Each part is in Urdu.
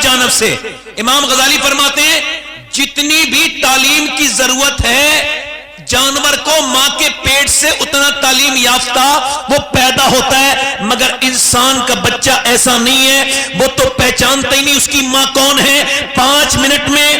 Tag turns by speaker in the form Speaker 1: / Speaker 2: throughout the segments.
Speaker 1: جانب سے. امام غزالی فرماتے ہیں جتنی بھی تعلیم کی ضرورت ہے جانور کو ماں کے پیٹ سے اتنا تعلیم یافتہ وہ پیدا ہوتا ہے، مگر انسان کا بچہ ایسا نہیں ہے، وہ تو پہچانتا ہی نہیں اس کی ماں کون ہے. 5 منٹ میں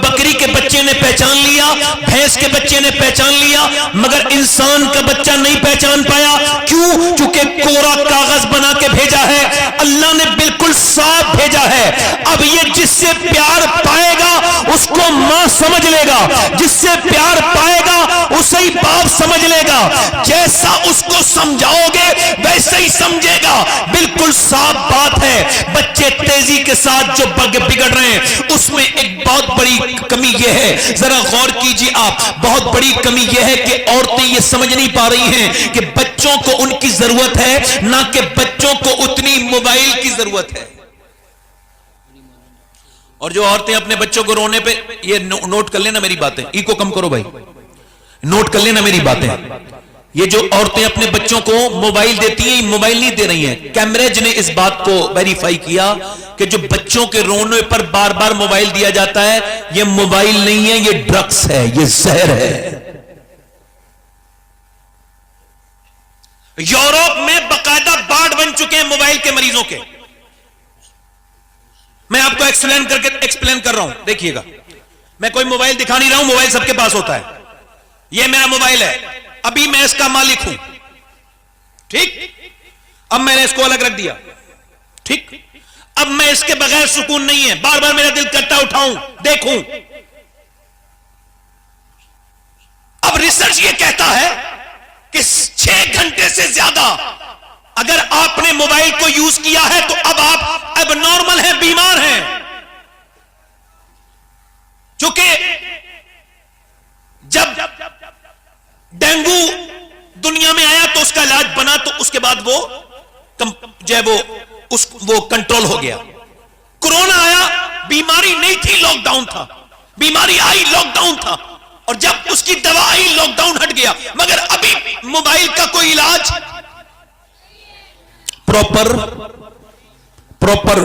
Speaker 1: بکری کے بچے نے پہچان لیا، بھینس کے بچے نے پہچان لیا، مگر انسان کا بچہ نہیں پہچان پایا. کیوں؟ چونکہ کورا کاغذ بنا کے بھیجا ہے، اللہ نے بالکل صاف بھیجا ہے. اب یہ جس سے پیار پائے گا اس کو ماں سمجھ لے گا، جس سے پیار پائے گا اسے ہی باپ سمجھ لے گا. جیسا اس کو سمجھاؤ گے ویسے ہی سمجھے گا. بالکل صاف بات ہے. بچے تیزی کے ساتھ جو بگڑ رہے ہیں اس میں ایک بہت بڑی کمی یہ ہے، ذرا غور کیجیے آپ، بہت بڑی کمی یہ ہے کہ عورتیں یہ سمجھ نہیں پا رہی ہیں کہ بچوں کو ان کی ضرورت ہے، نہ کہ بچوں کو اتنی موبائل کی ضرورت ہے. اور جو عورتیں اپنے بچوں کو رونے پہ، یہ نوٹ کر لینا میری باتیں، ای کو کم کرو بھائی، نوٹ کر لینا میری باتیں. یہ جو عورتیں اپنے بچوں کو موبائل دیتی ہیں، موبائل نہیں دے رہی ہیں. کیمبرج نے اس بات کو ویریفائی کیا کہ جو بچوں کے رونے پر بار بار موبائل دیا جاتا ہے یہ موبائل نہیں ہے، یہ ڈرگس ہے، یہ زہر ہے. یورپ میں باقاعدہ بارڈ بن چکے ہیں موبائل کے مریضوں کے. میں آپ کو ایکسپلین کر رہا ہوں، دیکھیے گا. میں کوئی موبائل دکھا نہیں رہا ہوں، موبائل سب کے پاس ہوتا ہے. یہ میرا موبائل ہے، ابھی میں اس کا مالک ہوں، ٹھیک. اب میں نے اس کو الگ رکھ دیا، ٹھیک. اب میں اس کے بغیر سکون نہیں ہے، بار بار میرا دل کرتا اٹھاؤں دیکھوں. اب ریسرچ یہ کہتا ہے کہ 6 گھنٹے سے زیادہ اگر آپ نے موبائل کو یوز کیا ہے تو اب آپ اب نارمل ہیں، بیمار ہیں. چونکہ جب ڈینگو دنیا میں آیا تو اس کا علاج بنا، تو اس کے بعد وہ جو ہے وہ کنٹرول ہو گیا. کورونا آیا، بیماری نہیں تھی، لاک ڈاؤن تھا. بیماری آئی، لاک ڈاؤن تھا، اور جب اس کی دوا آئی لاک ڈاؤن ہٹ گیا. مگر ابھی موبائل کا کوئی علاج پراپر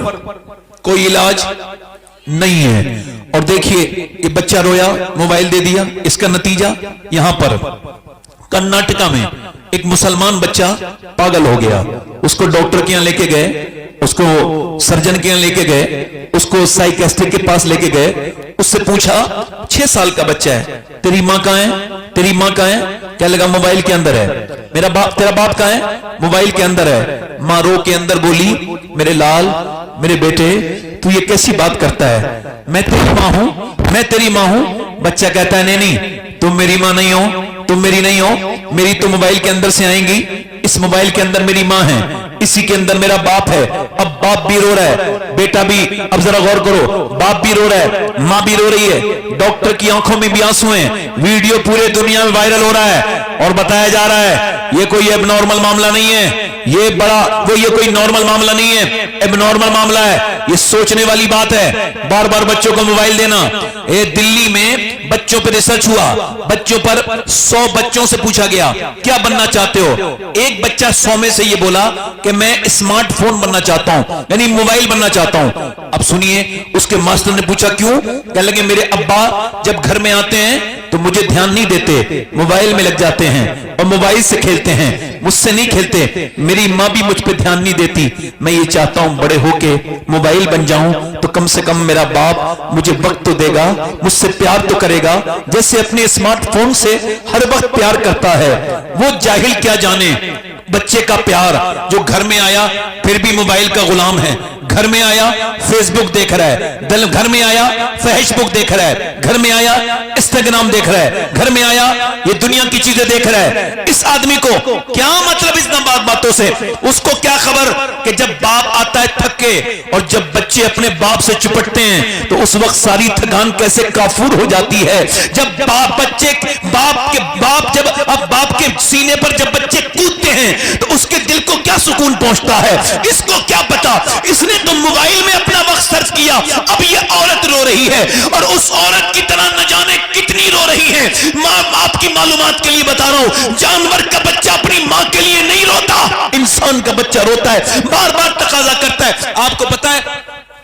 Speaker 1: کوئی علاج نہیں ہے. اور دیکھیے یہ بچہ رویا، موبائل دے دیا، اس کا نتیجہ یہاں پر کرناٹکا میں ایک مسلمان بچہ پاگل ہو گیا. اس کو ڈاکٹر کے یہاں لے کے گئے، اس کو سرجن کے یہاں لے کے گئے، اس کو سائیکسٹرک کے پاس لے کے گئے. اس سے پوچھا 6 سال کا بچہ ہے، تیری ماں کہاں ہے؟ تیری ماں کہاں ہے؟ کہنے لگا موبائل کے اندر ہے. تیرا باپ کہاں ہے؟ موبائل کے اندر ہے. ماں رو کے اندر بولی میرے لال، میرے بیٹے، تو یہ کیسی بات کرتا ہے؟ میں تیری ماں ہوں، میں تیری ماں ہوں. بچہ کہتا ہے نہیں، تم میری ماں نہیں ہو، تم میری نہیں ہو، میری تو موبائل کے اندر سے آئیں گی. اس موبائل کے اندر میری ماں ہے، اسی کے اندر میرا باپ ہے. اب باپ بھی رو رہا ہے، بیٹا بھی. اب ذرا غور کرو، باپ بھی رو رہا ہے، ماں بھی رو رہی ہے، ڈاکٹر کی آنکھوں میں بھی آنسو ہیں. ویڈیو پورے دنیا میں وائرل ہو رہا ہے اور بتایا جا رہا ہے یہ کوئی اب نارمل معاملہ نہیں ہے، یہ کوئی نارمل معاملہ نہیں ہے، اب نارمل معاملہ ہے. یہ سوچنے والی بات ہے، بار بار بچوں کو موبائل دینا. دلی میں بچوں پر ریسرچ ہوا، بچوں پر 100 بچوں سے پوچھا گیا کیا بننا چاہتے ہو. ایک بچہ 100 میں سے یہ بولا کہ میں اسمارٹ فون بننا چاہتا ہوں، یعنی موبائل بننا چاہتا ہوں. اب سنیے، اس کے ماسٹر نے پوچھا کیوں؟ کہنے لگے میرے ابا جب گھر میں آتے ہیں تو مجھے دھیان نہیں دیتے، موبائل میں لگ جاتے ہیں اور موبائل سے کھیلتے ہیں، مجھ سے نہیں کھیلتے. میری ماں بھی مجھ پہ دھیان نہیں دیتی. میں یہ چاہتا ہوں بڑے ہو کے موبائل بن جاؤں تو کم سے کم میرا باپ مجھے وقت تو دے گا، مجھ سے پیار تو کرے گا جیسے اپنے اسمارٹ فون سے ہر وقت پیار کرتا ہے. وہ جاہل کیا جانے بچے کا پیار جو گھر میں آیا پھر بھی موبائل کا غلام ہے. گھر میں آیا فیس بک دیکھ رہا ہے، گھر میں آیا فحش بک دیکھ رہا ہے، گھر میں آیا انسٹاگرام دیکھ رہا ہے، گھر میں آیا یہ دنیا کی چیزیں دیکھ رہا ہے. اس آدمی کو کیا مطلب اس باتوں سے؟ اس کو کیا خبر کہ جب باپ آتا ہے تھک کے، اور جب بچے اپنے باپ سے چپٹتے ہیں تو اس وقت ساری تھکان کیسے کافور ہو جاتی ہے. جب باپ کے سینے پر جب بچے کودتے ہیں تو اس کے دل کو کیا سکون پہنچتا ہے. اس کو کیا پتا، اس نے تو موبائل میں اپنا وقت صرف کیا. اب یہ عورت رو رہی ہے اور اس عورت کی طرح نہ جانے کتنی رو رہی ہے. ماں آپ کی معلومات کے لیے بتا رہا ہوں، جانور کا بچہ اپنی ماں کے لیے نہیں روتا، انسان کا بچہ روتا ہے، بار بار تقاضا کرتا ہے. آپ کو پتا ہے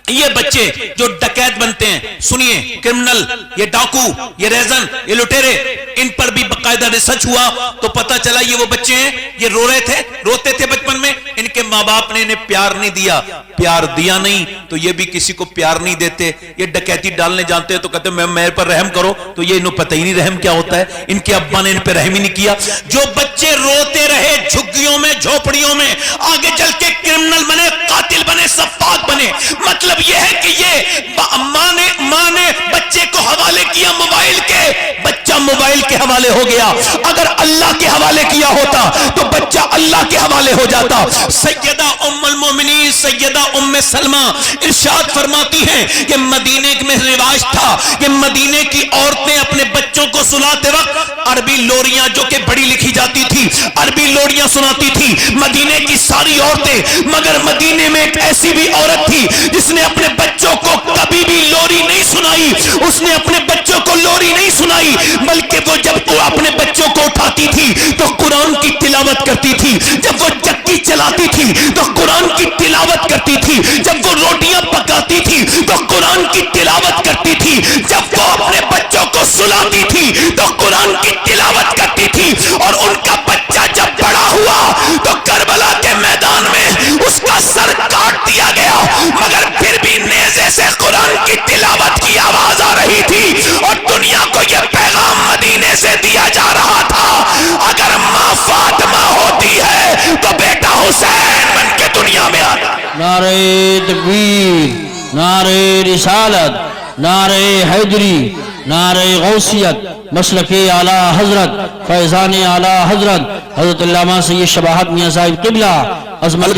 Speaker 1: یہ بچے جو ڈکیت بنتے ہیں، سنیے، کرمنل، یہ ڈاکو، یہ ریزن، یہ لٹیرے، ان پر بھی باقاعدہ ریسرچ ہوا تو پتا چلا یہ وہ بچے ہیں، یہ روتے تھے بچپن میں، ان کے ماں باپ نے انہیں پیار نہیں دیا، پیار دیا نہیں تو یہ بھی کسی کو پیار نہیں دیتے، یہ ڈکیتی ڈالنے جانتے ہیں تو کہتے ہیں میرے پر رحم کرو، تو یہ انہوں پتہ ہی نہیں رحم کیا ہوتا ہے، ان کے ابا نے ان پہ رحم ہی نہیں کیا۔ جو بچے روتے رہے جھگیوں میں، جھوپڑیوں میں، آگے چل کے کرمنل بنے، قاتل بنے، سفاک بنے، مطلب یہ ہے کہ یہ ماں نے بچے کو حوالے کیا موبائل کے، بچہ موبائل کے حوالے ہو گیا۔ اگر اللہ کے حوالے کیا ہوتا تو بچہ اللہ کے حوالے ہو جاتا۔ سیدہ ام المومنین سیدہ ام سلمہ ارشاد فرماتی ہیں کہ مدینے میں رواج تھا کہ مدینے کی عورتیں اپنے بچوں کو سلاتے وقت عربی لوریاں، جو کہ بڑی لکھی جاتی تھی، عربی لوریاں سناتی تھی مدینے کی ساری عورتیں، مگر مدینے میں ایک ایسی بھی عورت تھی جس نے اپنے بچوں کو کبھی بھی لوری نہیں سنائی، اس نے اپنے بچوں کو لوری نہیں سنائی، بلکہ وہ جب وہ اپنے بچوں کو اٹھاتی تھی تو قرآن کی تلاوت کرتی تھی، جب وہ چکی چلاتی تھی تو قرآن کی تلاوت کرتی تھی، جب وہ روٹیاں پکاتی تھی تو قرآن کی تلاوت کرتی تھی، جب وہ اپنے بچوں کو سلاتی تھی تو قرآن کی تلاوت کرتی تھی۔ اور ان کا بچہ جب بڑا ہوا تو کربلا کے میدان میں اس کا سر کاٹ دیا گیا، مگر پھر بھی نیزے سے قرآن کی تلاوت کی آواز آ رہی تھی، اور دنیا کو یہ پیغام مدینے سے دیا جا رہا تھا، اگر ماں فاطمہ ہوتی ہے تو بیٹا حسین بن کے دنیا میں آتا۔
Speaker 2: نعرہ تکبیر، نعرہ رسالت، نعرہ حیدری، نعرہ غوثیت، مسلک اعلی حضرت، فیضان اعلی حضرت حضرت علامہ سید شباہت میاں صاحب قبلہ عظمت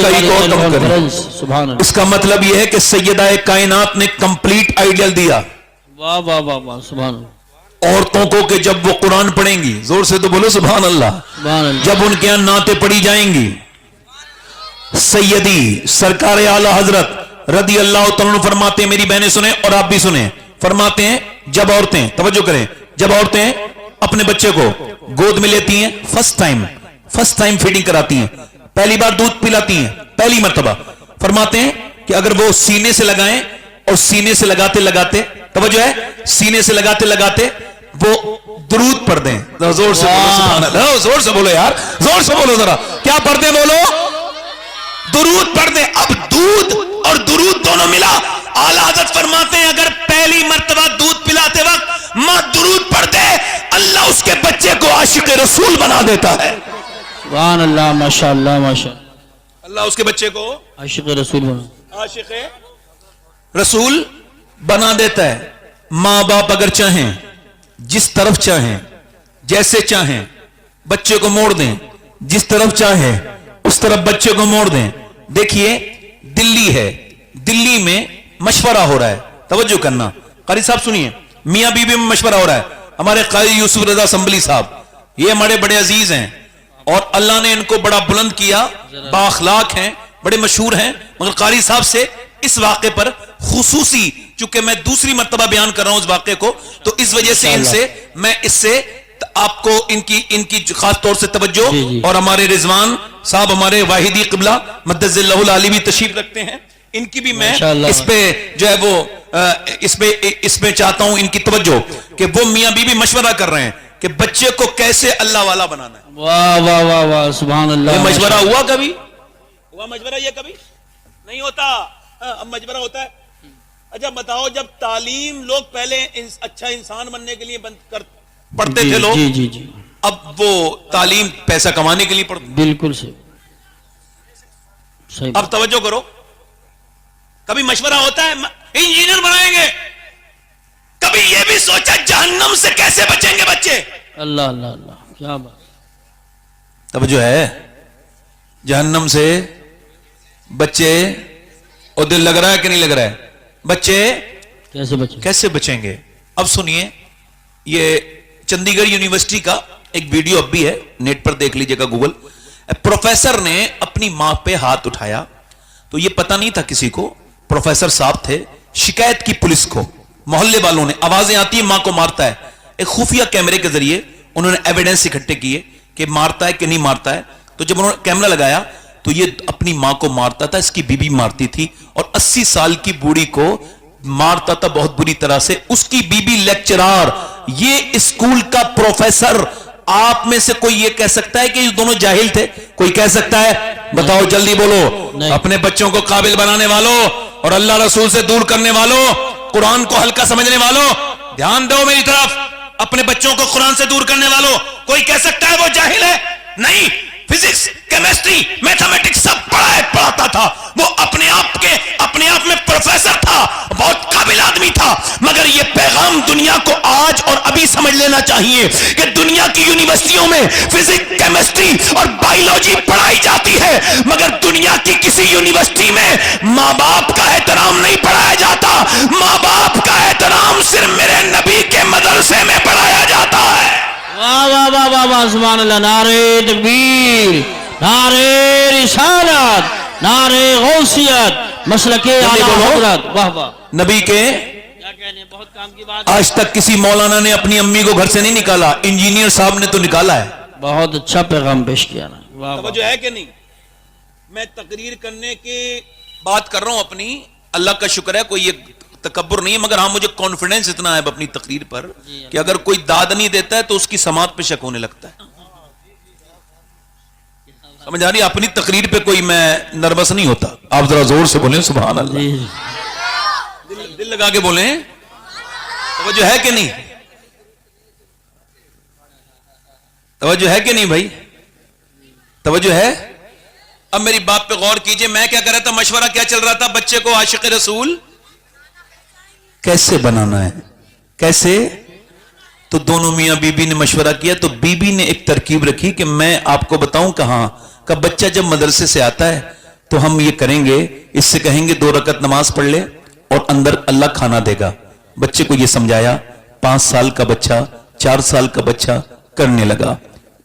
Speaker 2: سبحان اللہ۔
Speaker 1: اس کا مطلب یہ ہے کہ سیدہ کائنات نے کمپلیٹ آئیڈیل دیا،
Speaker 2: واہ واہ واہ واہ، سبحان اللہ،
Speaker 1: عورتوں کو کہ جب وہ قرآن پڑھیں گی، زور سے تو بولو سبحان اللہ،
Speaker 2: سبحان اللہ،
Speaker 1: جب ان کے یہاں نعتیں پڑھی جائیں گی، سیدی سرکار اعلی حضرت رضی اللہ تعالیٰ عنہ فرماتے ہیں، میری بہنیں سنیں اور آپ بھی سنیں، فرماتے ہیں جب عورتیں، توجہ کریں، جب عورتیں اپنے بچے کو گود میں لیتی ہیں، فرسٹ ٹائم فیڈنگ کراتی ہیں، پہلی بار دودھ پلاتی ہیں، پہلی مرتبہ، فرماتے ہیں کہ اگر وہ سینے سے لگائیں اور سینے سے لگاتے لگاتے، توجہ ہے، سینے سے لگاتے لگاتے وہ درود پڑھ دیں، زور سے بولو سبحان اللہ، زور سے بولو یار، زور سے بولو ذرا، کیا پڑھ دیں بولو؟ درود پڑھ دیں۔ اب دودھ اور درود دونوں ملا، اعلیٰ حضرت فرماتے ہیں اگر پہلی مرتبہ دودھ پلاتے وقت ماں درود پڑھ دے، اللہ اس کے بچے کو عاشق رسول بنا دیتا ہے،
Speaker 2: سبحان اللہ، ماشاءاللہ ماشاءاللہ،
Speaker 1: اللہ اس کے بچے کو
Speaker 2: عاشق رسول بنا،
Speaker 1: عاشق رسول بنا دیتا ہے۔ ماں باپ اگر چاہیں، جس طرف چاہیں، جیسے چاہیں، بچے کو موڑ دیں، جس طرف چاہیں اس طرف بچے کو موڑ دیں۔ دیکھیے دلی ہے، دلی میں مشورہ ہو رہا ہے، توجہ کرنا، قاری صاحب سنیے، میاں بیوی میں مشورہ ہو رہا ہے، ہمارے قاری یوسف رضا اسمبلی صاحب، یہ ہمارے بڑے عزیز ہیں اور اللہ نے ان کو بڑا بلند کیا، با اخلاق ہیں، بڑے مشہور ہیں، مگر قاری صاحب سے اس واقعے پر خصوصی، چونکہ میں دوسری مرتبہ بیان کر رہا ہوں اس واقعے کو، تو اس وجہ سے میں اس سے آپ کو ان کی خاص طور سے توجہ، اور ہمارے رضوان صاحب ہمارے واحدی قبلہ مدد اللہ العالی بھی تشریف رکھتے ہیں، ان کی بھی میں اس پہ جو ہے وہ اس پہ چاہتا ہوں ان کی توجہ، کہ وہ میاں بیوی مشورہ کر رہے ہیں کہ بچے کو کیسے اللہ والا بنانا ہے۔
Speaker 2: واہ واہ واہ واہ، سبحان اللہ،
Speaker 1: یہ مشورہ ہوا کبھی؟ ہوا مشورہ یہ کبھی نہیں ہوتا، اب مشورہ ہوتا ہے۔ اچھا بتاؤ، جب تعلیم لوگ پہلے اچھا انسان بننے کے لیے پڑھتے تھے لوگ،
Speaker 2: جی جی جی،
Speaker 1: اب وہ تعلیم پیسہ کمانے کے لیے پڑھتے،
Speaker 2: بالکل صحیح۔
Speaker 1: اب توجہ کرو، کبھی مشورہ ہوتا ہے انجینئر بنائیں گے، کبھی یہ بھی سوچا جہنم سے کیسے بچیں گے بچے،
Speaker 2: اللہ اللہ اللہ، کیا بات،
Speaker 1: توجہ ہے، جہنم سے بچے، اور دل لگ رہا ہے کہ نہیں لگ رہا ہے، بچے کیسے بچیں گے؟ اب سنیے، یہ چندی گڑھ یونیورسٹی کا ایک ویڈیو اب بھی ہے، نیٹ پر دیکھ لیجئے گا، گوگل، پروفیسر نے اپنی ماں پہ ہاتھ اٹھایا تو یہ پتہ نہیں تھا کسی کو، پروفیسر صاحب تھے، شکایت کی پولیس کو، محلے والوں نے، آوازیں آتی ہیں ماں کو مارتا ہے، ایک خفیہ کیمرے کے ذریعے انہوں نے ایویڈنس اکٹھے کیے کہ مارتا ہے کہ نہیں مارتا ہے، تو جب انہوں نے کیمرہ لگایا تو یہ اپنی ماں کو مارتا تھا, اس کی بیوی مارتی تھی, اور 80 سال کی بوڑھی کو مارتا تھا بہت بری طرح سے. اس کی بیوی لیکچرار, یہ اسکول کا پروفیسر. آپ میں سے کوئی یہ کہہ سکتا ہے کہ یہ دونوں جاہل تھے؟ کوئی کہہ سکتا ہے؟ بتاؤ جلدی بولو. اپنے بچوں کو قابل بنانے والوں اور اللہ رسول سے دور کرنے والوں, قرآن کو ہلکا سمجھنے والوں, دھیان دو میری طرف. اپنے بچوں کو قرآن سے دور کرنے والوں, کوئی کہہ سکتا ہے وہ جاہل ہے؟ نہیں. فزکس, کیمسٹری, میتھمیٹکس سب پڑھاتا تھا. وہ اپنے آپ میں پروفیسر تھا, بہت قابل آدمی تھا. مگر یہ پیغام دنیا کو آج اور ابھی سمجھ لینا چاہیے کہ دنیا کی یونیورسٹیوں میں فزکس, کیمسٹری اور بایولوجی پڑھائی جاتی ہے, مگر دنیا کی کسی یونیورسٹی میں ماں باپ کا احترام نہیں پڑھایا جاتا. ماں باپ کا احترام صرف میرے نبی کے مدرسے میں پڑھایا جاتا ہے.
Speaker 2: واہ واہ واہ واہ واہ, سبحان اللہ. نعرہ تکبیر, نعرہ رسالت, نعرہ غوثیت, مسلک اعلی حضرت. واہ واہ.
Speaker 1: نبی کے
Speaker 2: کیا کہنے, بہت کام کی بات.
Speaker 1: آج تک کسی مولانا نے اپنی امی کو گھر سے نہیں نکالا, انجینئر صاحب نے تو نکالا ہے.
Speaker 2: بہت اچھا پیغام پیش کیا نا. واہ واہ.
Speaker 1: توجہ ہے کہ نہیں؟ میں تقریر کرنے کی بات کر رہا ہوں اپنی, اللہ کا شکر ہے کوئی یہ تکبر نہیں ہے, مگر ہاں مجھے کانفیڈنس اتنا ہے اپنی تقریر پر کہ اگر کوئی داد نہیں دیتا ہے تو اس کی سماعت پہ شک ہونے لگتا ہے. سمجھ آ رہی؟ اپنی تقریر پہ کوئی میں نروس نہیں ہوتا. آپ ذرا زور سے بولیں سبحان اللہ, دل لگا کے بولیں. توجہ ہے کہ نہیں؟ توجہ ہے کہ نہیں بھائی؟ توجہ ہے؟ اب میری بات پہ غور کیجئے. میں کیا کر رہا تھا, مشورہ کیا چل رہا تھا, بچے کو عاشق رسول کیسے بنانا ہے, کیسے؟ تو دونوں میاں بی بی نے مشورہ کیا. تو بی بی نے ایک ترکیب رکھی کہ میں آپ کو بتاؤں کہاں کہ بچہ جب مدرسے سے آتا ہے تو ہم یہ کریں گے, اس سے کہیں گے 2 رکعت نماز پڑھ لے اور اندر اللہ کھانا دے گا. بچے کو یہ سمجھایا. 5 سال کا بچہ, 4 سال کا بچہ کرنے لگا.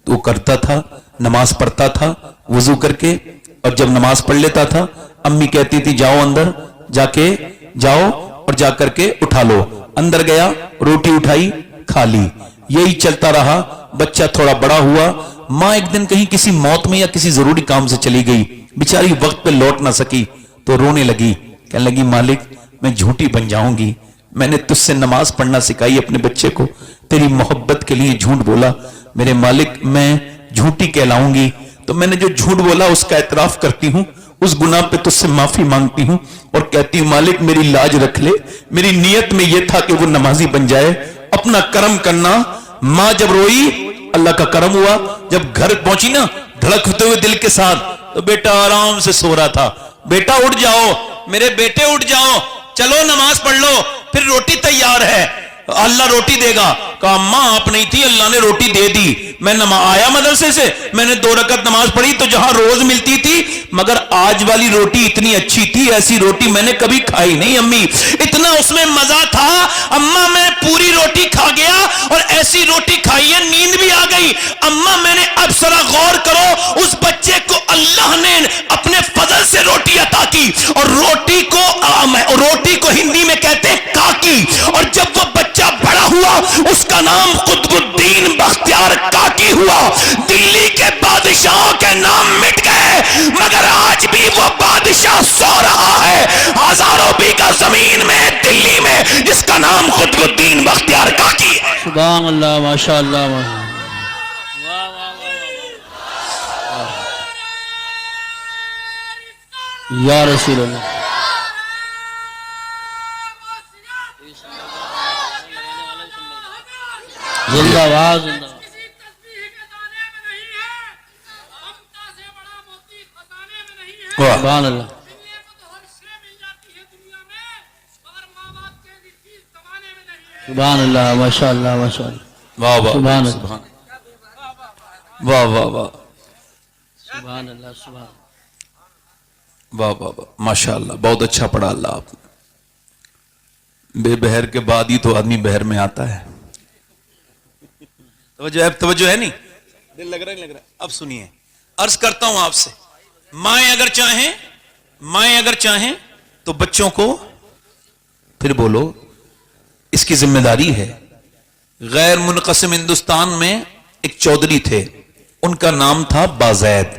Speaker 1: تو وہ کرتا تھا, نماز پڑھتا تھا وضو کر کے, اور جب نماز پڑھ لیتا تھا امی کہتی تھی جاؤ اندر, جا کے جاؤ اور جا کر کے اٹھا لو. اندر گیا, روٹی اٹھائی, کھا لی. یہی چلتا رہا. بچہ تھوڑا بڑا ہوا. ماں ایک دن کہیں کسی موت میں یا کسی ضروری کام سے چلی گئی, بیچاری وقت پہ لوٹ نہ سکی, تو رونے لگی. کہنے لگی مالک میں جھوٹی بن جاؤں گی, میں نے تجھ سے نماز پڑھنا سکھائی اپنے بچے کو, تیری محبت کے لیے جھوٹ بولا, میرے مالک میں جھوٹی کہلاؤں گی. تو میں نے جو جھوٹ بولا اس کا اعتراف کرتی ہوں, اس گناہ پہ تجھ سے معافی مانگتی ہوں, اور کہتی ہوں مالک میری لاج رکھ لے, میری نیت میں یہ تھا کہ وہ نمازی بن جائے, اپنا کرم کرنا. ماں جب روئی اللہ کا کرم ہوا, جب گھر پہنچی نا دھڑکتے ہوئے دل کے ساتھ, تو بیٹا آرام سے سو رہا تھا. بیٹا اٹھ جاؤ, میرے بیٹے اٹھ جاؤ, چلو نماز پڑھ لو, پھر روٹی تیار ہے, اللہ روٹی دے گا. کہا ماں آپ نہیں تھی, اللہ نے روٹی دے دی. میں آیا مدرسے سے, میں نے 2 رکعت نماز پڑھی تو جہاں روز ملتی تھی, مگر آج والی روٹی اتنی اچھی تھی, ایسی روٹی میں نے کبھی کھائی نہیں امی, اتنا اس میں مزہ تھا. اماں میں پوری روٹی کھا گیا اور ایسی روٹی کھائی ہے نیند بھی آ گئی. اماں میں نے, اب ذرا غور کرو, اس بچے کو اللہ نے اپنے فضل سے روٹی عطا کی, اور روٹی کو ہندی میں کہتے ہیں کاکی. اور جب وہ بچہ بڑا ہوا اس کا نام قطب الدین بختیار کاکی ہوا. دلی کے بادشاہوں کے نام مٹ گئے, مگر آج بھی وہ بادشاہ سو رہا ہے 1000 بیگھہ زمین میں دلی میں, جس کا نام قطب الدین بختیار کاکی ہے.
Speaker 2: سبحان اللہ, ماشاء اللہ. یا رسول اللہ. زندہ باد, زندہ باد. سبحان اللہ. سبحان اللہ, ماشاء اللہ, ماشاء اللہ.
Speaker 1: واہ واہ,
Speaker 2: سبحان
Speaker 1: سبحان
Speaker 2: اللہ,
Speaker 1: واہ واہ واہ
Speaker 2: سبحان اللہ, سبحان.
Speaker 1: واہ واہ واہ, ماشاء اللہ, بہت اچھا پڑھا اللہ آپ نے. بے بہر کے بعد ہی تو آدمی بہر میں آتا ہے. توجہ ہے نہیں؟ دل لگ رہا ہے, لگ رہا ہے. اب سنیے, عرض کرتا ہوں آپ سے, مائیں اگر چاہیں تو بچوں کو, پھر بولو, اس کی ذمہ داری ہے. غیر منقسم ہندوستان میں ایک چودھری تھے, ان کا نام تھا بازید.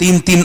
Speaker 1: 3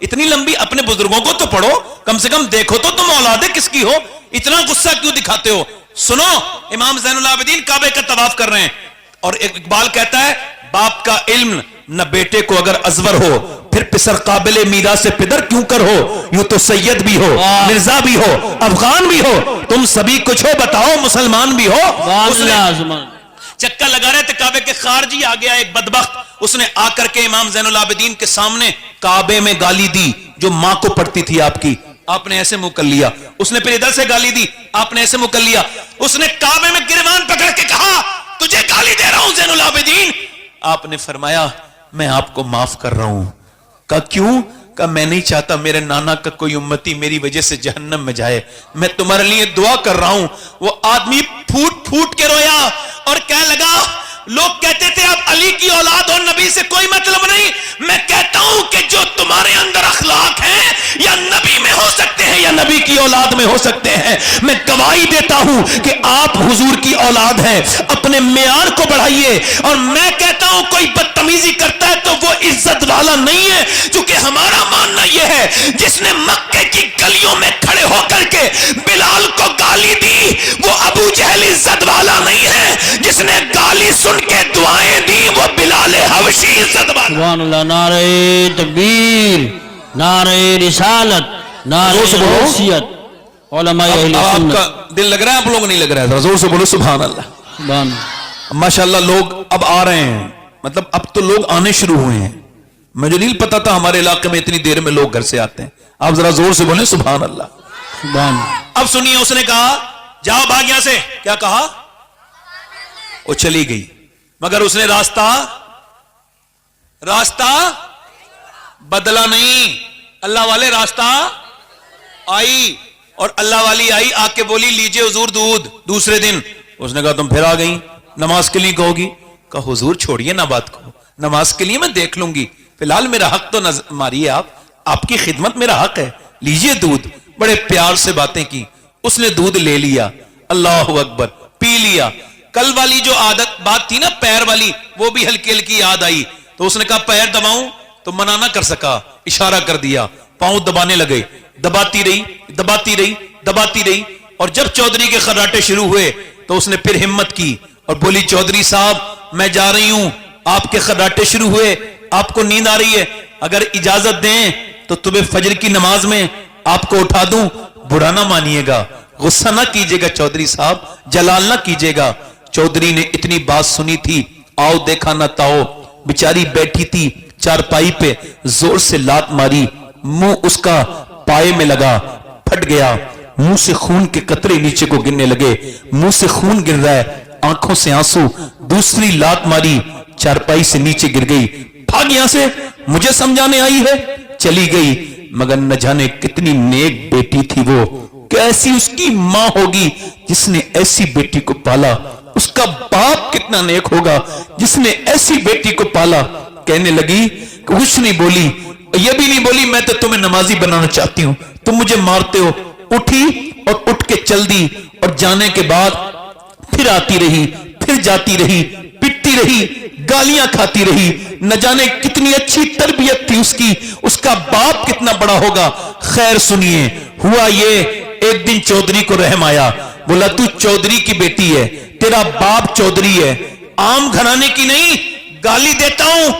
Speaker 1: اتنی لمبی اپنے بزرگوں کو تو پڑھو, کم سے کم دیکھو تو تم اولاد کس کی ہو, اتنا غصہ کیوں دکھاتے ہو؟ سنو, امام زین العابدین کعبے کا طواف کر رہے ہیں, اور اقبال کہتا ہے باپ کا علم نہ بیٹے کو اگر ازور ہو, پھر پسر قابل میراث سے پدر کیوں کر ہو, یوں تو سید بھی ہو, مرزا بھی ہو, افغان بھی ہو, تم سبھی کچھ ہو, بتاؤ مسلمان بھی ہو. چکا لگا رہے تھے کعبے کے خارجی, آ گیا ایک بدبخت, اس نے آ کر کے امام زین العابدین کے سامنے کعبے میں گالی دی جو ماں کو پڑتی تھی آپ کی, آپ نے ایسے منہ کر لیا. اس نے پھر ادھر سے گالی دی, آپ نے ایسے منہ کر لیا. اس نے کعبے میں گریبان پکڑ کے کہا تجھے گالی دے رہا ہوں زین العابدین. آپ نے فرمایا میں آپ کو معاف کر رہا ہوں. کہا کیوں؟ کہا میں نہیں چاہتا میرے نانا کا کوئی امتی میری وجہ سے جہنم میں جائے, میں تمہارے لیے دعا کر رہا ہوں. وہ آدمی پھوٹ پھوٹ کے رویا اور کہنے لگا لوگ کہتے تھے آپ علی کی اولاد اور نبی سے کوئی مطلب نہیں, میں کہتا ہوں کہ جو تمہارے اندر اخلاق ہیں یا نبی میں ہو سکتے ہیں یا نبی کی اولاد میں ہو سکتے ہیں. میں گواہی دیتا ہوں کہ آپ حضور کی اولاد ہیں, اپنے معیار کو بڑھائیے. اور میں کہتا ہوں کوئی بدتمیزی کرتا ہے تو وہ عزت والا نہیں ہے, چونکہ ہمارا ماننا یہ ہے جس نے مکے کی گلیوں میں کھڑے ہو کر کے بلال کو گالی دی وہ ابو جہل عزت والا نہیں ہے, جس نے گالی سن کے دعائیں دی وہ بلال حبشی عزت والا.
Speaker 2: سبحان اللہ. نعرہ تکبیر, نعرہ رسالت, نعرہ غوثیت. علماء اہل
Speaker 1: آپ
Speaker 2: سنت.
Speaker 1: کا دل لگ رہا ہے, آپ لوگ نہیں لگ رہا ہے؟ زور سے بولو سبحان اللہ.
Speaker 2: سبحان
Speaker 1: ماشاءاللہ لوگ اب آ رہے ہیں, مطلب اب تو لوگ آنے شروع ہوئے ہیں. مجھے نہیں پتا تھا ہمارے علاقے میں اتنی دیر میں لوگ گھر سے آتے ہیں. آپ ذرا زور سے بولیں سبحان اللہ.
Speaker 2: سبحان.
Speaker 1: اب سنیے, اس نے کہا جاؤ بھاگ یہاں سے. کیا کہا؟ وہ چلی گئی, مگر اس نے راستہ بدلا نہیں. اللہ والے راستہ آئی, اور اللہ والی آئی, آ کے بولی لیجئے حضور دودھ. دوسرے دن اس نے کہا تم پھر آ گئی, نماز کے لیے کہو گی. کہا حضور چھوڑیے نا بات کو, نماز کے لیے میں دیکھ لوں گی, فی الحال میرا حق تو ماریے, آپ کی خدمت میرا حق ہے, لیجئے دودھ. بڑے پیار سے باتیں کی, اس نے دودھ لے لیا, اللہ اکبر, پی لیا. کل والی جو عادت بات تھی نا پیر والی, وہ بھی ہلکی ہلکی یاد آئی, تو اس نے کہا پیر دباؤں, تو منع نہ کر سکا, اشارہ کر دیا, پاؤں دبانے لگے, دباتی رہی. اور جب چودھری کے خراٹے شروع ہوئے تو اس نے پھر ہمت کی اور بولی چودھری صاحب میں جا رہی ہوں, آپ کے خراٹے شروع ہوئے, آپ کو نیند آ رہی ہے, اگر اجازت دیں تو تمہیں فجر کی نماز میں آپ کو اٹھا دوں. برا نہ مانیے گا, غصہ نہ کیجیے گا چودھری صاحب, جلال نہ کیجیے گا. چودھری نے اتنی بات سنی تھی, آؤ دیکھا نہ تاؤ, بیچاری بیٹھی تھی چارپائی پہ, زور سے لات ماری, منہ اس کا پائے میں لگا, پھٹ گیا, منہ سے خون کے قطرے نیچے کو گرنے لگے, منہ سے خون گر رہا ہے, آنکھوں سے آنسو. دوسری لات ماری, چارپائی سے نیچے گر گئی, بھاگ یہاں سے, مجھے سمجھانے آئی ہے. چلی گئی, مگر نہ جانے کتنی نیک بیٹی تھی وہ, کیسی اس کی ماں ہوگی جس نے ایسی بیٹی کو پالا, اس کا باپ کتنا نیک ہوگا جس نے ایسی بیٹی کو پالا. کہنے لگی, کچھ نہیں بولی, یہ بھی نہیں بولی میں تو تمہیں نمازی بنانا چاہتی ہوں, تم مجھے مارتے ہو. اٹھی اور اٹھ کے چل دی, اور جانے کے بعد پھر آتی رہی, پھر جاتی رہی, پٹتی رہی, گالیاں کھاتی رہی. نہ جانے کتنی اچھی تربیت تھی اس کی, اس کا باپ کتنا بڑا ہوگا. خیر سنیے, ہوا یہ ایک دن چودھری کو رحم آیا, بولا تو چودھری کی بیٹی ہے, تیرا باپ چودھری ہے, عام گھرانے کی نہیں, گالی دیتا ہوں,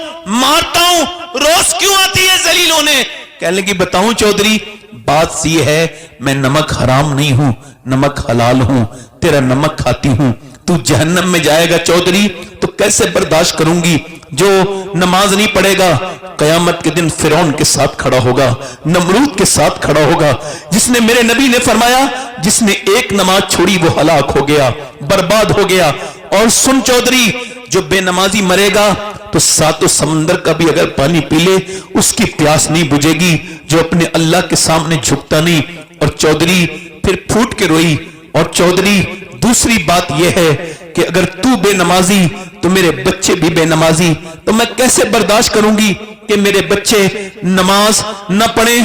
Speaker 1: مارتا ہوں, روز کیوں آتی ہے ذلیل ہونے. کہنے لگی بتاؤں چودھری, بات یہ ہے میں نمک حرام نہیں ہوں, نمک حلال ہوں, تیرا نمک کھاتی ہوں, تو جہنم میں جائے گا چودھری تو کیسے برداشت کروں گی. جو نماز نہیں پڑھے گا قیامت کے دن فرعون کے ساتھ کھڑا ہوگا, نمرود کے ساتھ کھڑا ہوگا. جس نے میرے نبی نے فرمایا جس نے ایک نماز چھوڑی وہ ہلاک ہو گیا, برباد ہو گیا. اور سن چودھری, جو بے نمازی مرے گا تو ساتوں سمندر کا بھی اگر پانی پی لے اس کی پیاس نہیں بجھے گی, جو اپنے اللہ کے سامنے جھکتا نہیں. اور چودھری پھر پھوٹ کے روئی. اور چودھری دوسری بات یہ ہے کہ اگر تو بے نمازی تو میرے بچے بھی بے نمازی, تو میں کیسے برداشت کروں گی کہ میرے بچے نماز نہ پڑھیں,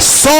Speaker 1: 100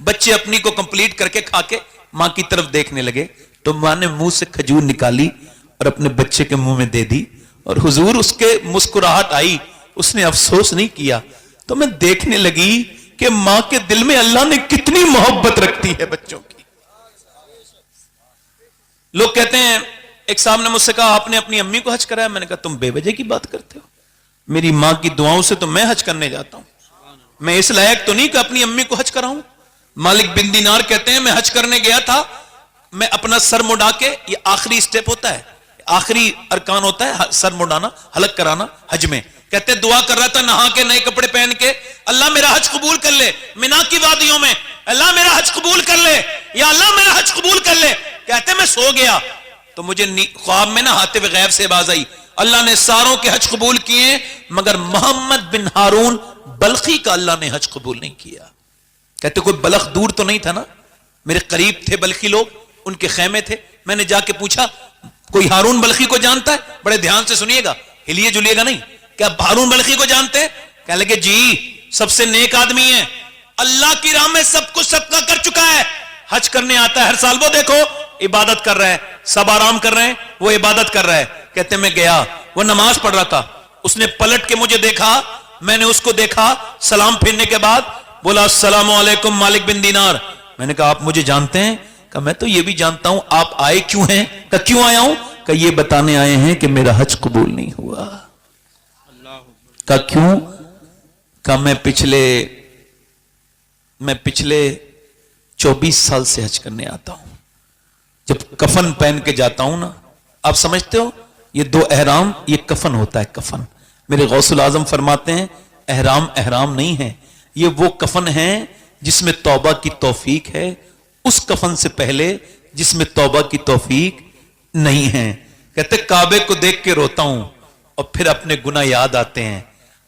Speaker 1: بچے اپنی کو کمپلیٹ کر کے کھا کے ماں کی طرف دیکھنے لگے تو ماں نے منہ سے کھجور نکالی اور اپنے بچے کے منہ میں دے دی اور حضور اس کے مسکراہٹ آئی, اس نے افسوس نہیں کیا. تو میں دیکھنے لگی کہ ماں کے دل میں اللہ نے کتنی محبت رکھتی ہے بچوں کی. لوگ کہتے ہیں, ایک صاحب نے مجھ سے کہا آپ نے اپنی امی کو حج کرایا. میں نے کہا تم بے وجہ کی بات کرتے ہو, میری ماں کی دعاؤں سے تو میں حج کرنے جاتا ہوں, میں اس لائق تو نہیں کہ اپنی امی کو حج کراؤں. مالک بن دینار کہتے ہیں میں حج کرنے گیا تھا, میں اپنا سر مڈا کے, یہ آخری سٹیپ ہوتا ہے, آخری ارکان ہوتا ہے سر مڈانا, حلق کرانا حج میں. کہتے دعا کر رہا تھا نہا کے نئے کپڑے پہن کے, اللہ میرا حج قبول کر لے. مینا کی وادیوں میں اللہ میرا حج قبول کر لے, یا اللہ میرا حج قبول کر لے. کہتے میں سو گیا تو مجھے خواب میں نہ ہاتف غیب سے باز آئی, اللہ نے ساروں کے حج قبول کیے مگر محمد بن ہارون بلخی کا اللہ نے حج قبول نہیں کیا. کہتے کوئی بلخ دور تو نہیں تھا نا, میرے قریب تھے بلخی لوگ, ان کے خیمے تھے. میں نے جا کے پوچھا کوئی ہارون بلخی کو جانتا ہے؟ بڑے دھیان سے سنیے گا, ہلیے جلیے گا نہیں. کیا ہارون بلخی کو جانتے ہیں؟ کہنے لگے جی سب سے نیک آدمی ہے, اللہ کی راہ میں سب کچھ صدقہ کر چکا ہے, حج کرنے آتا ہے ہر سال. وہ دیکھو عبادت کر رہے ہیں, سب آرام کر رہے ہیں, وہ عبادت کر رہا ہے. کہتے میں گیا, وہ نماز پڑھ رہا تھا, اس نے پلٹ کے مجھے دیکھا, میں نے اس کو دیکھا, سلام پھیرنے کے بعد بولا السلام علیکم مالک بن دینار. میں نے کہا آپ مجھے جانتے ہیں؟ کہا میں تو یہ بھی جانتا ہوں, آپ آئے کیوں ہیں؟ کہا کیوں آیا ہوں؟ کہا یہ بتانے آئے ہیں کہ میرا حج قبول نہیں ہوا. کہا کیوں؟ کہا میں پچھلے 24 سال سے حج کرنے آتا ہوں, جب کفن پہن کے جاتا ہوں نا, آپ سمجھتے ہو یہ 2 احرام, یہ کفن ہوتا ہے کفن. میرے غوث الاعظم فرماتے ہیں احرام نہیں ہے, یہ وہ کفن ہے جس میں توبہ کی توفیق ہے, اس کفن سے پہلے جس میں توبہ کی توفیق نہیں ہے. کہتے کعبے کو دیکھ کے روتا ہوں اور پھر اپنے گناہ یاد آتے ہیں.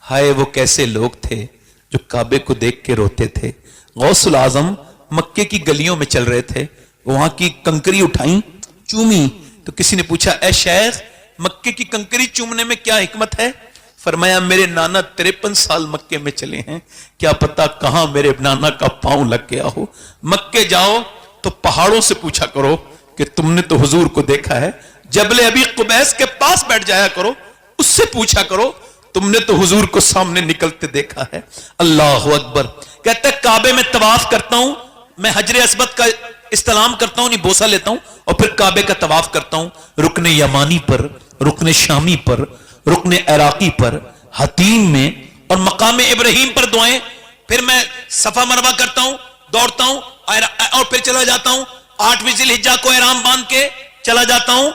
Speaker 1: ہائے وہ کیسے لوگ تھے جو کعبے کو دیکھ کے روتے تھے. غوث الاعظم مکے کی گلیوں میں چل رہے تھے, وہاں کی کنکری اٹھائیں, چومی, تو کسی نے پوچھا اے شیخ مکے کی کنکری چومنے میں کیا حکمت ہے؟ فرمایا میرے نانا 53 سال مکے میں چلے ہیں, کیا پتا کہاں میرے نانا کا پاؤں لگ گیا ہو. مکے جاؤ تو پہاڑوں سے پوچھا کرو کہ تم نے تو حضور کو دیکھا ہے, جبل ابی قبیس کے پاس بیٹھ جایا کرو, اس سے پوچھا کرو تم نے تو حضور کو سامنے نکلتے دیکھا ہے. اللہ اکبر. کہتے کعبے میں طواف کرتا ہوں, میں حجر اسود کا استلام کرتا ہوں, نہیں بوسہ لیتا ہوں, اور پھر کعبے کا طواف کرتا ہوں, رکن یمانی پر, رکن شامی پر, رکن عراقی پر, حتیم میں, اور مقام ابراہیم پر دعائیں. پھر میں صفا مروہ کرتا ہوں, دوڑتا ہوں, اور پھر چلا جاتا ہوں 8ویں ذی الحجہ کو احرام باندھ کے چلا جاتا ہوں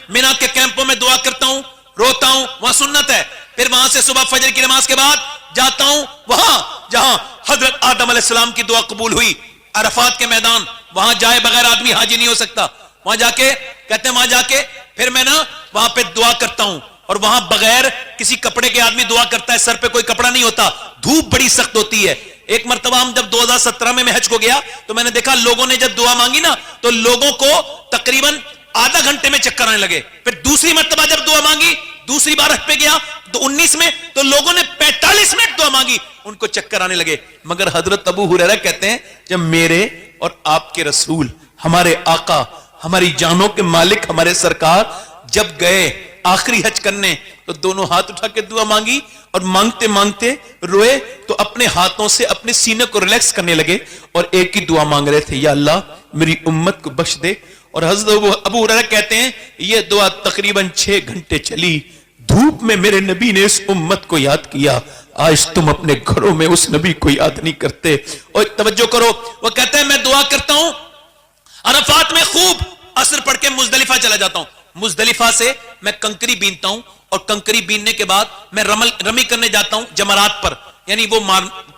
Speaker 1: مینا کے کیمپوں میں دعا کرتا ہوں, روتا ہوں, وہاں سنت ہے. پھر وہاں سے صبح فجر کی نماز کے بعد جاتا ہوں وہاں جہاں حضرت آدم علیہ السلام کی دعا قبول ہوئی, عرفات کے میدان, وہاں جائے بغیر آدمی حاجی نہیں ہو سکتا. وہاں جا کے کہتے ہیں وہاں جا کے پھر میں نا وہاں پہ دعا کرتا ہوں, اور وہاں بغیر کسی کپڑے کے آدمی دعا کرتا ہے, سر پہ کوئی کپڑا نہیں ہوتا, دھوپ بڑی سخت ہوتی ہے. ایک مرتبہ ہم جب 2017 میں حج کو گیا تو میں نے دیکھا لوگوں نے جب دعا مانگی نا تو لوگوں کو تقریباً آدھا گھنٹے میں چکر آنے لگے. پھر دوسری مرتبہ جب دعا مانگی, دوسری بار حج پہ گیا تو 19 میں تو لوگوں نے 45 منٹ دعا مانگی, ان کو چکر آنے لگے. مگر حضرت ابو ہریرہ کہتے ہیں جب میرے اور آپ کے رسول, ہمارے آقا, ہماری جانوں کے مالک, ہمارے سرکار جب گئے آخری حج کرنے تو دونوں ہاتھ اٹھا کے دعا مانگی, اور مانگتے مانگتے روئے تو اپنے ہاتھوں سے اپنے سینے کو ریلیکس کرنے لگے, اور ایک ہی دعا مانگ رہے تھے, یا اللہ میری امت کو بخش دے. اور حضرت ابو ہریرہ کہتے ہیں یہ دعا تقریباً 6 گھنٹے چلی, دھوپ میں میرے نبی نے اس امت کو یاد کیا. آج تم اپنے گھروں میں اس نبی کو یاد نہیں کرتے. اور توجہ کرو, وہ کہتے ہیں میں دعا کرتا ہوں عرفات میں, خوب عصر پڑھ کے مزدلفہ چلا جاتا ہوں, مزدلفہ سے میں کنکری بینتا ہوں, اور کنکری بیننے کے بعد میں رمی کرنے جاتا ہوں جمرات پر, یعنی وہ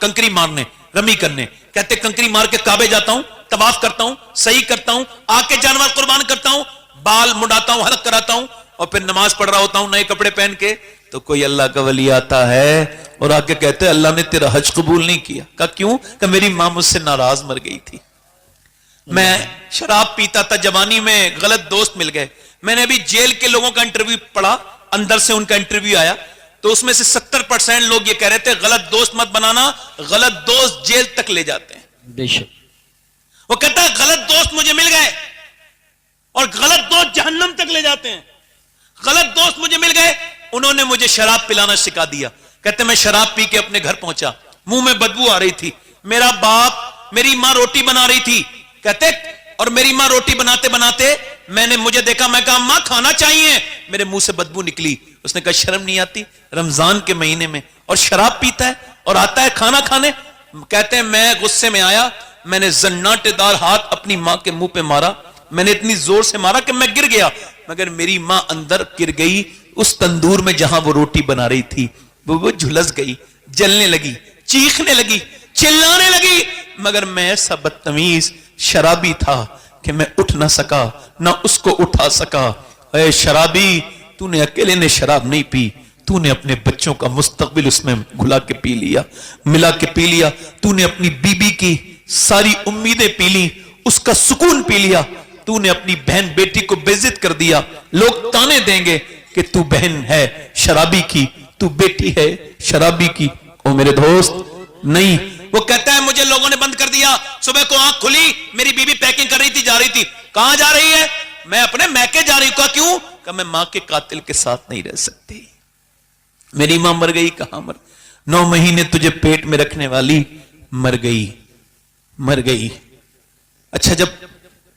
Speaker 1: کنکری مارنے, رمی کرنے. کہتے کنکری مار کے کعبے جاتا ہوں, طواف کرتا ہوں, صحیح کرتا ہوں, آ کے جانور قربان کرتا ہوں, بال مڈاتا ہوں, حلق کراتا ہوں, اور پھر نماز پڑھ رہا ہوتا ہوں نئے کپڑے پہن کے. تو کوئی اللہ کا ولی آتا ہے اور آ کے کہتے ہیں اللہ نے تیرا حج قبول نہیں کیا. کہا کیوں؟ کہ میری ماں مجھ سے ناراض مر گئی تھی, میں شراب پیتا تھا جوانی میں, غلط دوست مل گئے. میں نے ابھی جیل کے لوگوں کا انٹرویو پڑھا, اندر سے ان کا انٹرویو آیا, تو اس میں سے 70% لوگ یہ کہہ رہے تھے غلط دوست مت بنانا, غلط دوست جیل تک لے جاتے ہیں.
Speaker 2: بے شک.
Speaker 1: وہ کہتا ہے غلط دوست مجھے مل گئے اور غلط دوست جہنم تک لے جاتے ہیں. غلط دوست مجھے مل گئے, انہوں نے مجھے شراب پلانا سکھا دیا. کہتے میں شراب پی کے اپنے گھر پہنچا, منہ میں بدبو آ رہی تھی, میرا باپ میری ماں روٹی بنا رہی تھی. کہتے اور میری ماں روٹی بناتے بناتے میں نے مجھے دیکھا, میں کہا ماں کھانا چاہیے, میرے منہ سے بدبو نکلی. اس نے کہا شرم نہیں آتی رمضان کے مہینے میں اور شراب پیتا ہے اور آتا ہے کھانا کھانے. کہتے ہیں میں غصے میں آیا, میں نے زناٹے دار ہاتھ اپنی ماں کے منہ پہ مارا, میں نے اتنی زور سے مارا کہ میں گر گیا, مگر میری ماں اندر گر گئی اس تندور میں جہاں وہ روٹی بنا رہی تھی. وہ جھلس گئی, جلنے لگی, چیخنے لگی, چلانے لگی, مگر میں ایسا بدتمیز شرابی تھا کہ میں اٹھ نہ سکا نہ اس کو اٹھا سکا. اے شرابی, تو نے اکیلے نے شراب نہیں پی, تو نے اپنے بچوں کا مستقبل اس میں گھلا کے پی لیا, ملا کے پی لیا. تو نے اپنی بیوی کی ساری امیدیں پی لی, اس کا سکون پی لیا. تو نے اپنی بہن بیٹی کو بے عزت کر دیا. لوگ تانے دیں گے کہ تو بہن ہے شرابی کی, تو بیٹی ہے شرابی کی. او میرے دوست نہیں, وہ کہتا ہے مجھے لوگوں نے بند کر دیا. صبح کو آنکھ کھلی, میری بیوی پیکنگ کر رہی تھی, جا رہی تھی. کہاں جا رہی ہے؟ میں اپنے میکے جا رہی ہوں. کہا کیوں؟ کہ میں ماں کے قاتل کے ساتھ نہیں رہ سکتی. میری ماں مر گئی. کہاں مر؟ 9 مہینے تجھے پیٹ میں رکھنے والی مر گئی, مر گئی. اچھا جب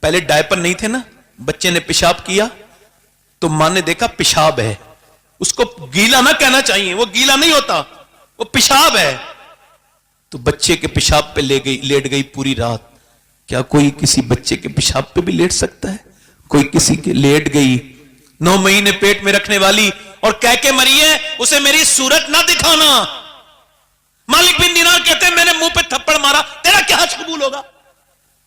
Speaker 1: پہلے ڈائپر نہیں تھے نا, بچے نے پیشاب کیا تو ماں نے دیکھا پیشاب ہے, اس کو گیلا نہ کہنا چاہیے, وہ گیلا نہیں ہوتا, وہ پیشاب ہے. تو بچے کے پیشاب پہ لیٹ گئی پوری رات. کیا کوئی کسی بچے کے پیشاب پہ بھی لیٹ سکتا ہے؟ کوئی کسی کے لیٹ گئی. 9 مہینے پیٹ میں رکھنے والی اور کہہ کے مری ہے اسے میری صورت نہ دکھانا. مالک بن دینار کہتے ہیں میں نے منہ پہ تھپڑ مارا, تیرا کیا حج قبول ہوگا؟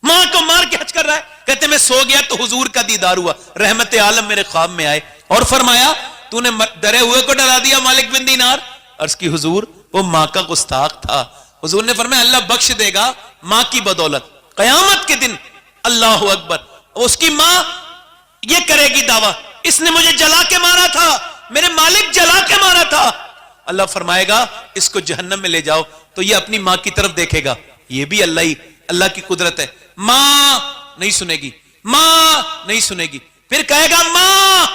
Speaker 1: ماں کو مار کے حج کر رہا ہے. کہتے میں سو گیا تو حضور کا دیدار ہوا, رحمت عالم میرے خواب میں آئے اور فرمایا تو نے ڈرے ہوئے کو ڈرا دیا مالک بن دینار. عرض کی حضور وہ ماں کا گستاخ تھا. حضور نے فرمایا اللہ بخش دے گا ماں کی بدولت, قیامت کے دن. اللہ اکبر. اس کی ماں یہ کرے گی دعویٰ اس نے مجھے جلا کے مارا تھا, میرے مالک جلا کے مارا تھا. اللہ فرمائے گا اس کو جہنم میں لے جاؤ, تو یہ اپنی ماں کی طرف دیکھے گا. یہ بھی اللہ کی قدرت ہے. ماں نہیں سنے گی, ماں نہیں سنے گی, پھر کہے گا ماں,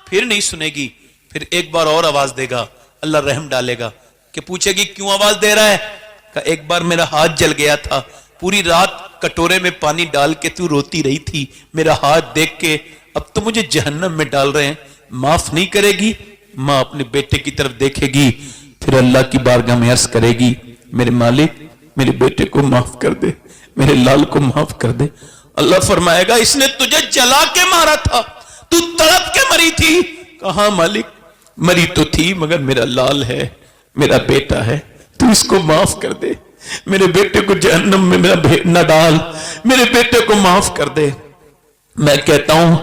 Speaker 1: پھر نہیں سنے گی, پھر ایک بار اور آواز دے گا. اللہ رحم ڈالے گا کہ پوچھے گی کیوں آواز دے رہا ہے؟ کہ ایک بار میرا ہاتھ جل گیا تھا, پوری رات کٹورے میں پانی ڈال کے تو روتی رہی تھی, میرا ہاتھ دیکھ کے اب تو مجھے جہنم میں ڈال رہے ہیں, معاف نہیں کرے گی. ماں اپنے بیٹے کی طرف دیکھے گی, پھر اللہ کی بارگاہ میں عرض کرے گی میرے مالک میرے بیٹے کو معاف کر دے, میرے لال کو معاف کر دے. اللہ فرمائے گا اس نے تجھے جلا کے مارا تھا, تو تڑپ کے مری تھی. کہاں مالک, مری تو تھی مگر میرا لال ہے, میرا بیٹا ہے, تو اس کو معاف کر دے, میرے بیٹے کو جہنم میں نہ ڈال, میرے بیٹے کو معاف کر دے. میں کہتا ہوں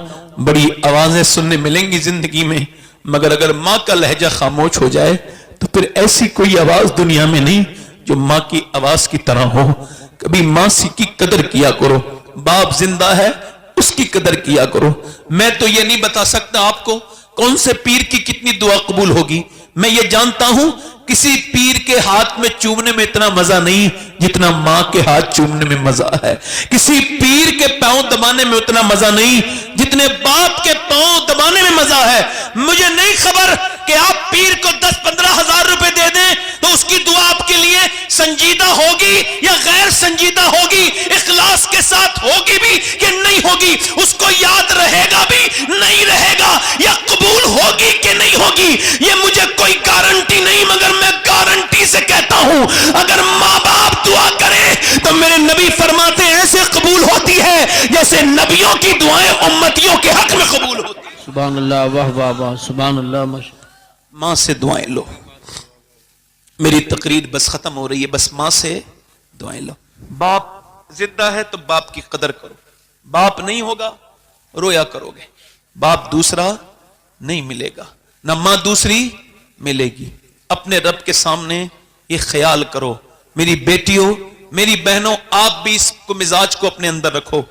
Speaker 1: بڑی آوازیں سننے ملیں گی زندگی میں, مگر اگر ماں کا لہجہ خاموش ہو جائے تو پھر ایسی کوئی آواز دنیا میں نہیں جو ماں کی آواز کی طرح ہو. کبھی ماں کی قدر کیا کرو, باپ زندہ ہے اس کی قدر کیا کرو. میں تو یہ نہیں بتا سکتا آپ کو کون سے پیر کی کتنی دعا قبول ہوگی. میں یہ جانتا ہوں کسی پیر کے ہاتھ میں چومنے میں اتنا مزہ نہیں جتنا ماں کے ہاتھ چومنے میں مزہ ہے. کسی پیر کے پاؤں دبانے میں اتنا مزہ نہیں جتنے باپ کے پاؤں دبانے میں مزہ ہے. مجھے نہیں خبر کہ آپ پیر کو 10-15 ہزار روپے دے دیں تو اس کی دعا آپ کے لیے سنجیدہ ہوگی یا غیر سنجیدہ ہوگی, اخلاص کے ساتھ ہوگی بھی کہ نہیں ہوگی, اس کو یاد رہے گا بھی نہیں رہے گا, یا قبول ہوگی کہ نہیں ہوگی یہ مجھے کوئی گارنٹی نہیں, مگر میں گارنٹی سے کہتا ہوں اگر ماں باپ دعا کریں تو میرے نبی فرماتے ہیں ایسے قبول ہوتی ہے جیسے نبیوں کی دعائیں امتیوں کے حق میں قبول ہوتی.
Speaker 2: سبحان اللہ, واہ واہ واہ, سبحان اللہ.
Speaker 1: ماں سے دعائیں لو. میری تقریر بس ختم ہو رہی ہے, بس ماں سے دعائیں لو. باپ زندہ ہے تو باپ کی قدر کرو, باپ نہیں ہوگا رویا کرو گے. باپ دوسرا نہیں ملے گا, نہ ماں دوسری ملے گی. اپنے رب کے سامنے یہ خیال کرو میری بیٹیوں میری بہنوں, آپ بھی اس کو مزاج کو اپنے اندر رکھو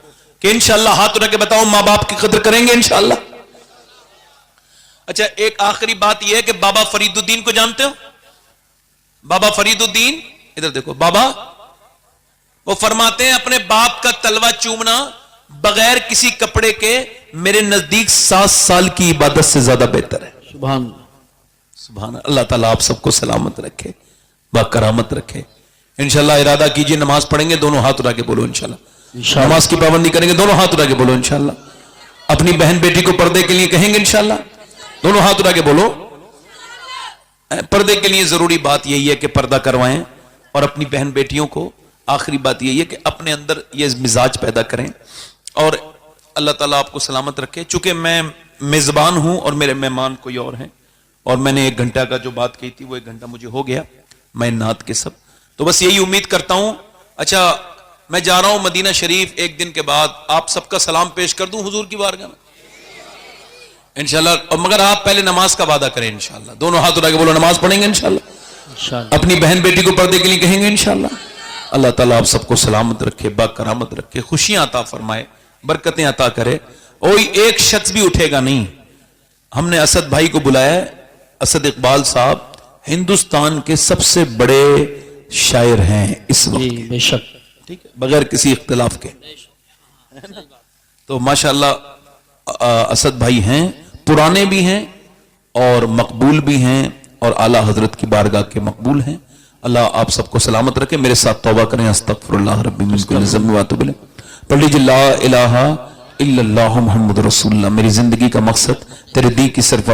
Speaker 1: کہ انشاءاللہ ہاتھ اٹھا کے بتاؤ ماں باپ کی قدر کریں گے انشاءاللہ. اچھا ایک آخری بات یہ ہے کہ بابا فرید الدین کو جانتے ہو؟ بابا فرید الدین, ادھر دیکھو, بابا وہ فرماتے ہیں اپنے باپ کا تلوا چومنا بغیر کسی کپڑے کے میرے نزدیک 7 سال کی عبادت سے زیادہ بہتر ہے.
Speaker 2: سبحان اللہ.
Speaker 1: سبحان اللہ تعالیٰ آپ سب کو سلامت رکھے، با کرامت رکھے. انشاءاللہ ارادہ کیجئے نماز پڑھیں گے، دونوں ہاتھ اٹھا کے بولو انشاءاللہ. نماز کی پابندی کریں گے، دونوں ہاتھ اٹھا کے بولو انشاءاللہ. اپنی بہن بیٹی کو پردے کے لیے کہیں گے انشاءاللہ، دونوں ہاتھ اٹھا کے بولو. پردے کے لیے ضروری بات یہی ہے کہ پردہ کروائیں، اور اپنی بہن بیٹیوں کو آخری بات یہی ہے کہ اپنے اندر یہ مزاج پیدا کریں. اور اللہ تعالیٰ آپ کو سلامت رکھے. چونکہ میں میزبان ہوں اور میرے مہمان کوئی اور ہیں، اور میں نے 1 گھنٹہ کا جو بات کہی تھی وہ 1 گھنٹہ مجھے ہو گیا، میں نعت کے سب. تو بس یہی امید کرتا ہوں. اچھا میں جا رہا ہوں مدینہ شریف، 1 دن کے بعد آپ سب کا سلام پیش کر دوں حضور کی بارگاہ میں انشاءاللہ. اور مگر آپ پہلے نماز کا وعدہ کریں انشاءاللہ. دونوں ہاتھ اٹھا کے بولو نماز پڑھیں گے انشاءاللہ.
Speaker 2: انشاءاللہ.
Speaker 1: اپنی بہن بیٹی کو پردے کے لیے کہیں گے انشاءاللہ. اللہ تعالیٰ آپ سب کو سلامت رکھے، با کرامت رکھے، خوشیاں عطا فرمائے، برکتیں عطا کرے. کوئی ایک شخص بھی اٹھے گا نہیں. ہم نے اسد بھائی کو بلایا ہے. اسد اقبال صاحب ہندوستان کے سب سے بڑے شاعر ہیں اس وقت
Speaker 2: جی
Speaker 1: کے.
Speaker 2: بے شک.
Speaker 1: ٹھیک ہے، بغیر کسی اختلاف کے. تو ماشاءاللہ اسد بھائی ہیں، پرانے بھی ہیں اور مقبول بھی ہیں، اور اعلیٰ حضرت کی بارگاہ کے مقبول ہیں. اللہ آپ سب کو سلامت رکھے. میرے ساتھ توبہ کریں. استغفر اللہ ربی من کل ذنب واتوب الیہ. پڑھ لیجیے لا الہ الا اللہ محمد رسول اللہ. میری زندگی کا مقصد تیرے دی کی سرفراز